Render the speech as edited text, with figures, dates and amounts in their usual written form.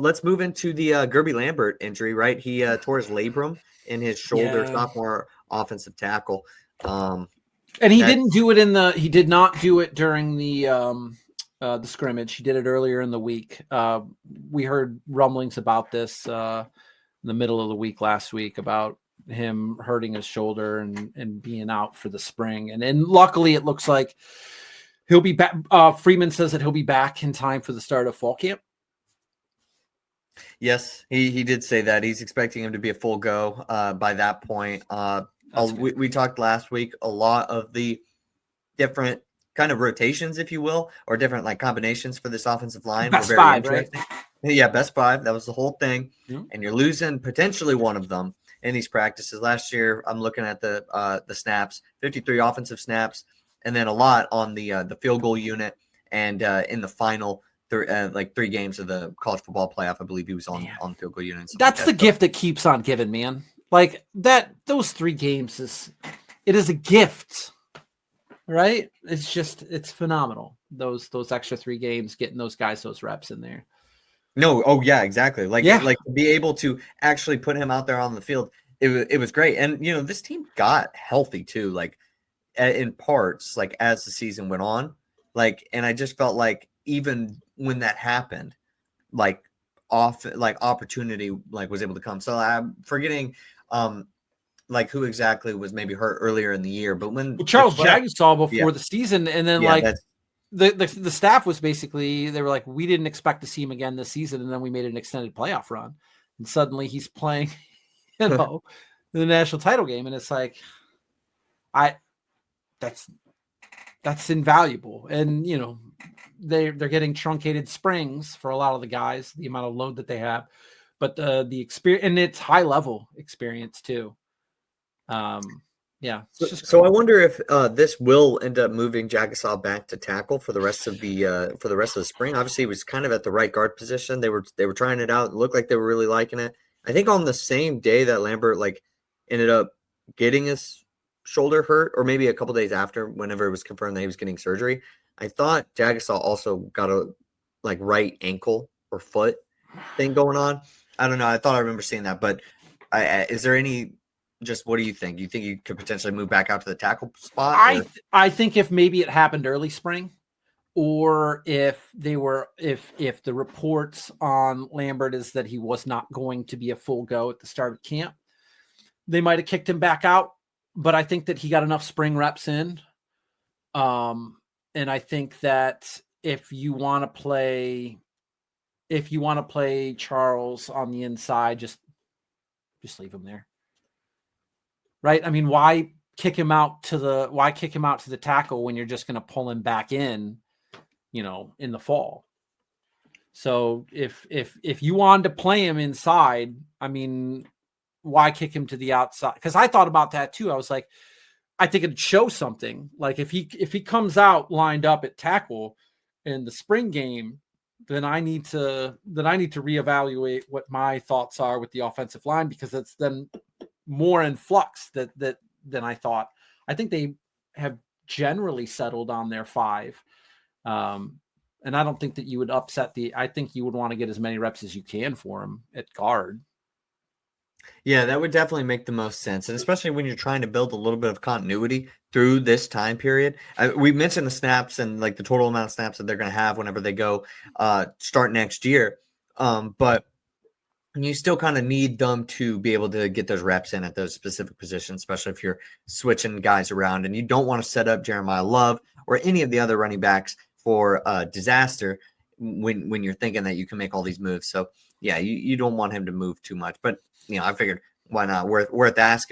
Let's move into the Guerby Lambert injury, right? He tore his labrum in his shoulder, sophomore offensive tackle. And he didn't do it he did not do it during the scrimmage. He did it earlier in the week. We heard rumblings about this in the middle of the week last week about him hurting his shoulder and being out for the spring. And luckily it looks like he'll be back. Freeman says that he'll be back in time for the start of fall camp. Yes, he did say that. He's expecting him to be a full go by that point. We talked last week a lot of the different kind of rotations, if you will, or different like combinations for this offensive line. Best five, right? Yeah, best five. That was the whole thing. Yeah. And you're losing potentially one of them in these practices. Last year, I'm looking at the snaps, 53 offensive snaps, and then a lot on the field goal unit. And in the final 3 games of the college football playoff, I believe he was on field goal units. That's the gift that keeps on giving, man. Like those 3 games is a gift, right? It's phenomenal. Those extra 3 games, getting those guys those reps in there. No, oh yeah, exactly. Like to be able to actually put him out there on the field, it was great. And this team got healthy too, like in parts, like as the season went on. And I just felt like even when that happened, opportunity was able to come. So I'm forgetting who exactly was maybe hurt earlier in the year, but when Charles Jagusah before the season, and then the staff was basically, they were like, we didn't expect to see him again this season, and then we made an extended playoff run, and suddenly he's playing, the national title game, and it's like, that's invaluable, and they're getting truncated springs for a lot of the guys, the amount of load that they have, but the experience, and it's high level experience too. So I wonder if this will end up moving Jagusah back to tackle for the rest of the spring. Obviously, he was kind of at the right guard position. They were trying it out. It looked like they were really liking it. I think on the same day that Lambert ended up getting his shoulder hurt, or maybe a couple days after, whenever it was confirmed that he was getting surgery, I thought Jagusah also got a right ankle or foot thing going on. I don't know. I thought I remember seeing that, but is there any? Just what do you think? You think you could potentially move back out to the tackle spot? I think if maybe it happened early spring, or if the reports on Lambert is that he was not going to be a full go at the start of camp, they might have kicked him back out. But I think that he got enough spring reps in. And I think that if you want to play Charles on the inside, just leave him there. Right? I mean, why kick him out to the tackle when you're just going to pull him back in, in the fall? So if you wanted to play him inside, I mean, why kick him to the outside? Because I thought about that too. I was like, I think it'd show something. Like if he comes out lined up at tackle in the spring game, then I need to reevaluate what my thoughts are with the offensive line, because it's then more in flux than I thought. I think they have generally settled on their 5. And I don't think that you would upset I think you would want to get as many reps as you can for him at guard. Yeah, that would definitely make the most sense. And especially when you're trying to build a little bit of continuity through this time period. We mentioned the snaps and the total amount of snaps that they're going to have whenever they go start next year. But you still kind of need them to be able to get those reps in at those specific positions, especially if you're switching guys around, and you don't want to set up Jeremiah Love or any of the other running backs for disaster when you're thinking that you can make all these moves. So yeah, you don't want him to move too much, but I figured why not? Worth asking.